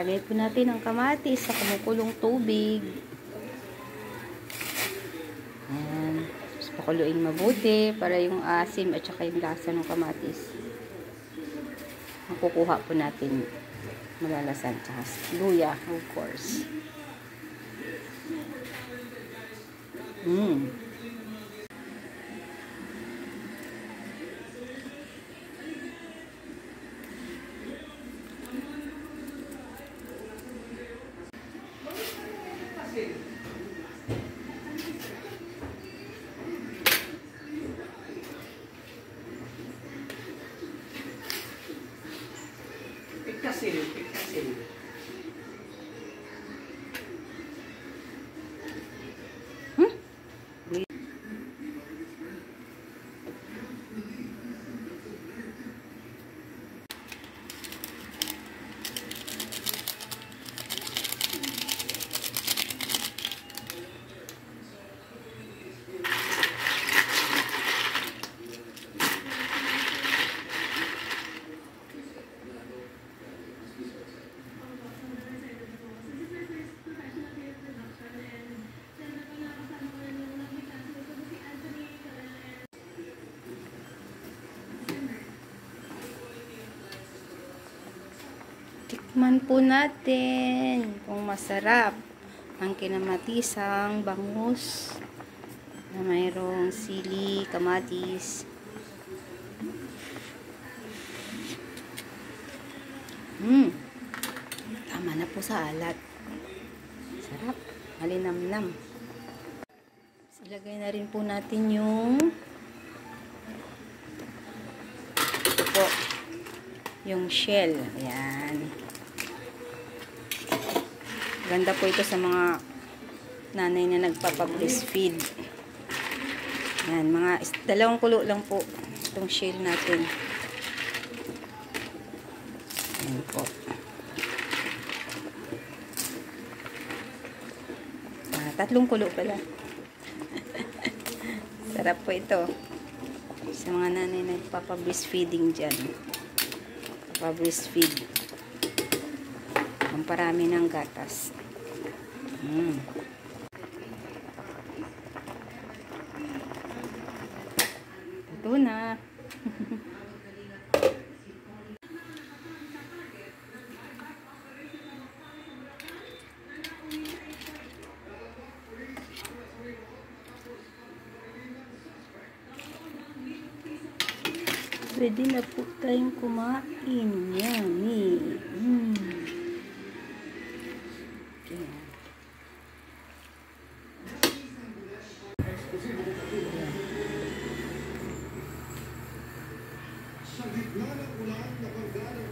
Ilagay po natin ang kamatis sa kumukulong tubig. Ayan. Tapos pakuluin mabuti para yung asim at saka yung lasa ng kamatis. Makukuha po natin malalasan. Tsaka luya, of course. Pikasil. Tikman po natin kung masarap ang kinamatisang bangus na mayroong sili, kamatis. Tama na po sa alat. Sarap. Malinamnam. Ilagay na rin po natin yung shell. Ayan. Ganda po ito sa mga nanay na nagpapa-breastfeed. Ayan, mga 2 kulo lang po itong shell natin. Ayan po. 3 kulo pala. Sarap po ito sa mga nanay na nagpapa-breastfeeding dyan. Breastfeed ang parami ng gatas. Ito na. Pwede na po tayong kumain. Yummy. Sa gitna ng ulan na pagdala